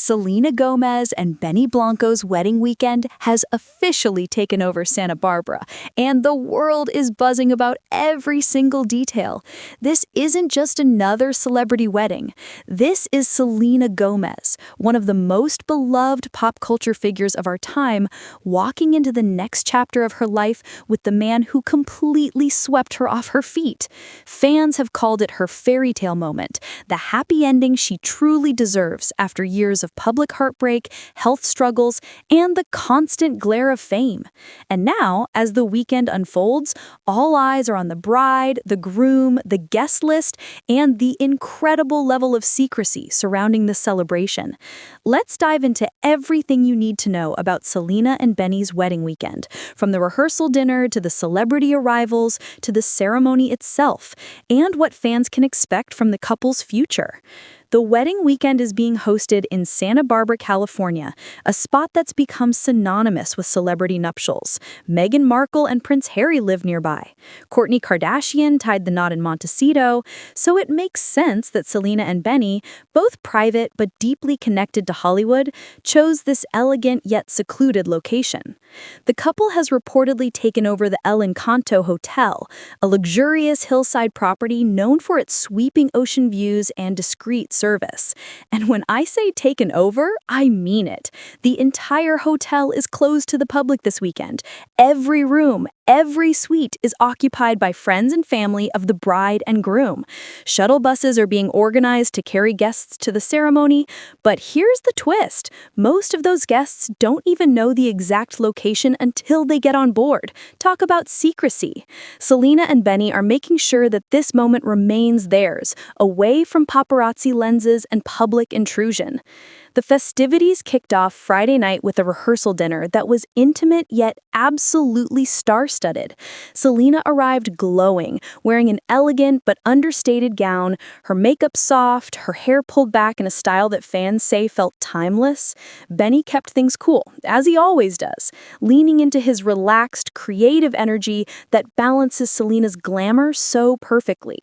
Selena Gomez and Benny Blanco's wedding weekend has officially taken over Santa Barbara, and the world is buzzing about every single detail. This isn't just another celebrity wedding. This is Selena Gomez, one of the most beloved pop culture figures of our time, walking into the next chapter of her life with the man who completely swept her off her feet. Fans have called it her fairy tale moment, the happy ending she truly deserves after years of public heartbreak, health struggles, and the constant glare of fame. And now, as the weekend unfolds, all eyes are on the bride, the groom, the guest list, and the incredible level of secrecy surrounding the celebration. Let's dive into everything you need to know about Selena and Benny's wedding weekend, from the rehearsal dinner to the celebrity arrivals to the ceremony itself, and what fans can expect from the couple's future. The wedding weekend is being hosted in Santa Barbara, California, a spot that's become synonymous with celebrity nuptials. Meghan Markle and Prince Harry live nearby. Kourtney Kardashian tied the knot in Montecito, so it makes sense that Selena and Benny, both private but deeply connected to Hollywood, chose this elegant yet secluded location. The couple has reportedly taken over the El Encanto Hotel, a luxurious hillside property known for its sweeping ocean views and discreet service. And when I say taken over, I mean it. The entire hotel is closed to the public this weekend. Every room, every suite is occupied by friends and family of the bride and groom. Shuttle buses are being organized to carry guests to the ceremony, but here's the twist. Most of those guests don't even know the exact location until they get on board. Talk about secrecy. Selena and Benny are making sure that this moment remains theirs, away from paparazzi lenses and public intrusion. The festivities kicked off Friday night with a rehearsal dinner that was intimate yet absolutely star-studded. Selena arrived glowing, wearing an elegant but understated gown, her makeup soft, her hair pulled back in a style that fans say felt timeless. Benny kept things cool, as he always does, leaning into his relaxed, creative energy that balances Selena's glamour so perfectly.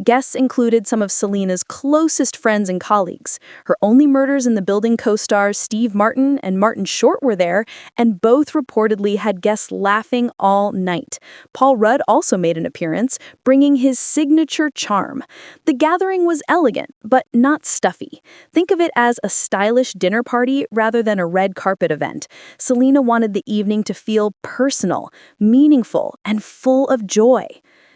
Guests included some of Selena's closest friends and colleagues. Her Only Murders in the Building co-stars Steve Martin and Martin Short were there, and both reportedly had guests laughing all night. Paul Rudd also made an appearance, bringing his signature charm. The gathering was elegant, but not stuffy. Think of it as a stylish dinner party rather than a red carpet event. Selena wanted the evening to feel personal, meaningful, and full of joy.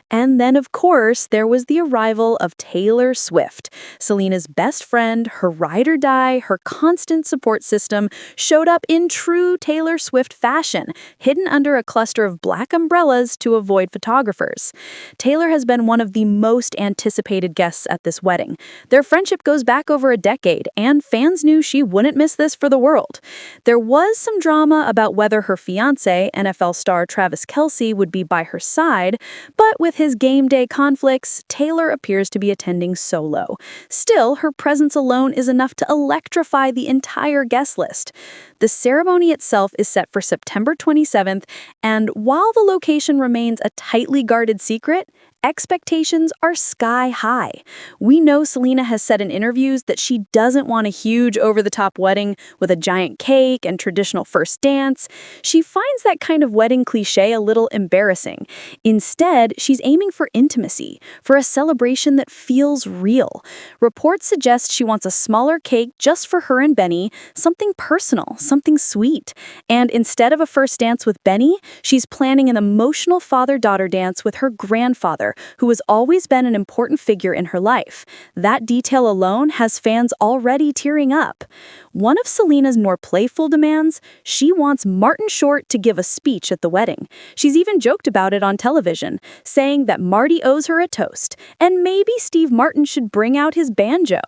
And then, of course, there was the arrival of Taylor Swift. Selena's best friend, her ride or die, her constant support system, showed up in true Taylor Swift fashion, hidden under a cluster of black umbrellas to avoid photographers. Taylor has been one of the most anticipated guests at this wedding. Their friendship goes back over a decade, and fans knew she wouldn't miss this for the world. There was some drama about whether her fiancé, NFL star Travis Kelce, would be by her side, but with his game day conflicts, Taylor appears to be attending solo. Still, her presence alone is enough to electrify the entire guest list. The ceremony itself is set for September 27th, and while the location remains a tightly guarded secret, expectations are sky high. We know Selena has said in interviews that she doesn't want a huge over-the-top wedding with a giant cake and traditional first dance. She finds that kind of wedding cliché a little embarrassing. Instead, she's aiming for intimacy, for a celebration that feels real. Reports suggest she wants a smaller cake just for her and Benny, something personal, something sweet. And instead of a first dance with Benny, she's planning an emotional father-daughter dance with her grandfather, who has always been an important figure in her life. That detail alone has fans already tearing up. One of Selena's more playful demands, she wants Martin Short to give a speech at the wedding. She's even joked about it on television, saying that Marty owes her a toast, and maybe Steve Martin should bring out his banjo.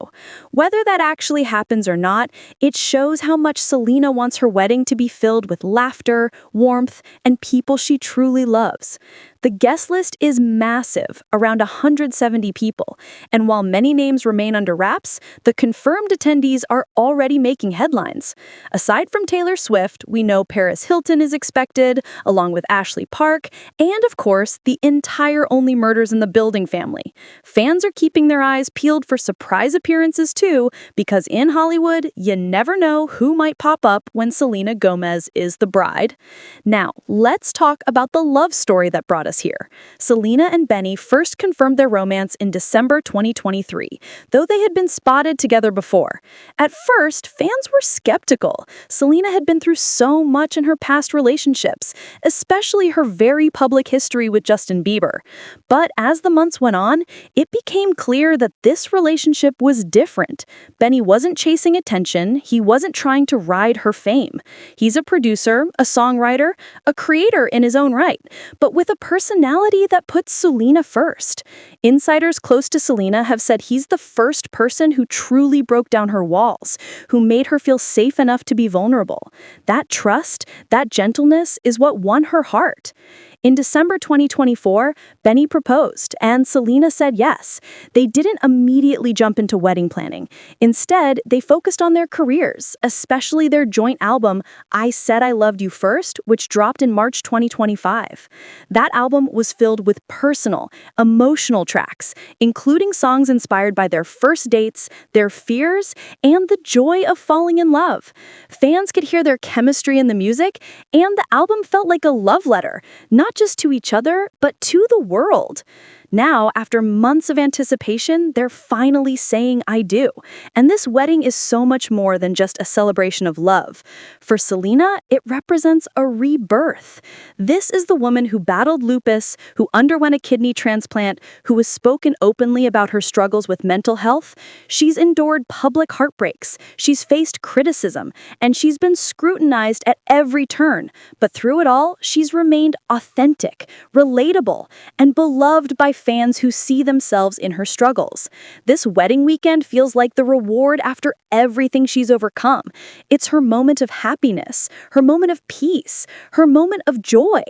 Whether that actually happens or not, it shows how much Selena wants her wedding to be filled with laughter, warmth, and people she truly loves. The guest list is massive, around 170 people, and while many names remain under wraps, the confirmed attendees are already making headlines. Aside from Taylor Swift, we know Paris Hilton is expected, along with Ashley Park, and of course, the entire Only Murders in the Building family. Fans are keeping their eyes peeled for surprise appearances too, because in Hollywood, you never know who might pop up when Selena Gomez is the bride. Now, let's talk about the love story that brought us here. Selena and Benny first confirmed their romance in December 2023, though they had been spotted together before. At first, fans were skeptical. Selena had been through so much in her past relationships, especially her very public history with Justin Bieber. But as the months went on, it became clear that this relationship was different. Benny wasn't chasing attention, he wasn't trying to ride her fame. He's a producer, a songwriter, a creator in his own right, but with a personality that puts Selena first. Insiders close to Selena have said he's the first person who truly broke down her walls, who made her feel safe enough to be vulnerable. That trust, that gentleness is what won her heart. In December 2024, Benny proposed, and Selena said yes. They didn't immediately jump into wedding planning. Instead, they focused on their careers, especially their joint album, I Said I Loved You First, which dropped in March 2025. That album was filled with personal, emotional tracks, including songs inspired by their first dates, their fears, and the joy of falling in love. Fans could hear their chemistry in the music, and the album felt like a love letter, not just to each other, but to the world. Now, after months of anticipation, they're finally saying I do. And this wedding is so much more than just a celebration of love. For Selena, it represents a rebirth. This is the woman who battled lupus, who underwent a kidney transplant, who has spoken openly about her struggles with mental health. She's endured public heartbreaks, she's faced criticism, and she's been scrutinized at every turn. But through it all, she's remained authentic, relatable, and beloved by fans who see themselves in her struggles. This wedding weekend feels like the reward after everything she's overcome. It's her moment of happiness, her moment of peace, her moment of joy.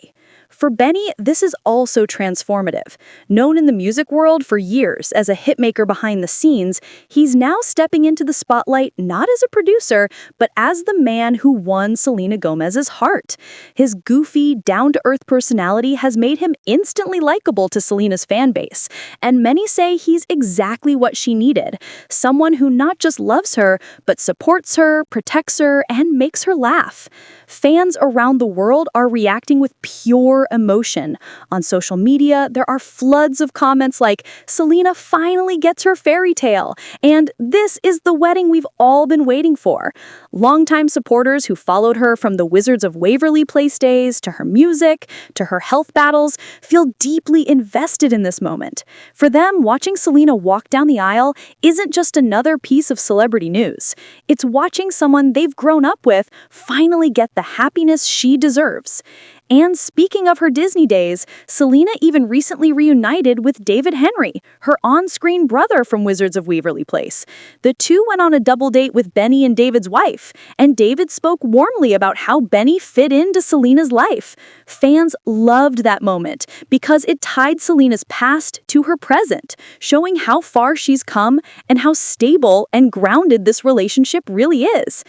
For Benny, this is also transformative. Known in the music world for years as a hitmaker behind the scenes, he's now stepping into the spotlight not as a producer, but as the man who won Selena Gomez's heart. His goofy, down-to-earth personality has made him instantly likable to Selena's fan base, and many say he's exactly what she needed. Someone who not just loves her, but supports her, protects her, and makes her laugh. Fans around the world are reacting with pure emotion. On social media, there are floods of comments like, Selena finally gets her fairy tale, and this is the wedding we've all been waiting for. Longtime supporters who followed her from the Wizards of Waverly Place days to her music, to her health battles, feel deeply invested in this moment. For them, watching Selena walk down the aisle isn't just another piece of celebrity news. It's watching someone they've grown up with finally get the happiness she deserves. And speaking of her Disney days, Selena even recently reunited with David Henry, her on-screen brother from Wizards of Waverly Place. The two went on a double date with Benny and David's wife, and David spoke warmly about how Benny fit into Selena's life. Fans loved that moment because it tied Selena's past to her present, showing how far she's come and how stable and grounded this relationship really is.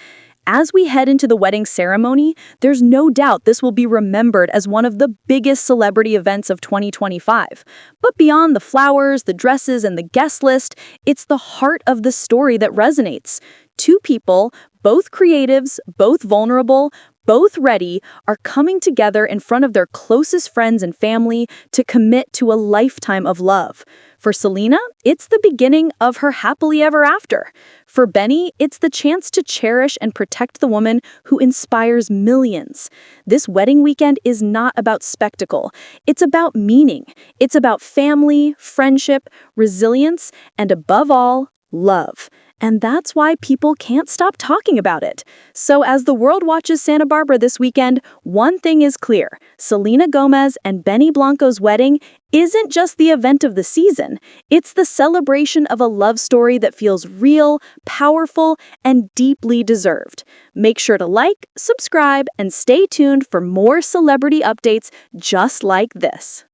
As we head into the wedding ceremony, there's no doubt this will be remembered as one of the biggest celebrity events of 2025. But beyond the flowers, the dresses, and the guest list, it's the heart of the story that resonates. Two people, both creatives, both vulnerable, both ready, are coming together in front of their closest friends and family to commit to a lifetime of love. For Selena, it's the beginning of her happily ever after. For Benny, it's the chance to cherish and protect the woman who inspires millions. This wedding weekend is not about spectacle. It's about meaning. It's about family, friendship, resilience, and above all, love. And that's why people can't stop talking about it. So as the world watches Santa Barbara this weekend, one thing is clear. Selena Gomez and Benny Blanco's wedding isn't just the event of the season. It's the celebration of a love story that feels real, powerful, and deeply deserved. Make sure to like, subscribe, and stay tuned for more celebrity updates just like this.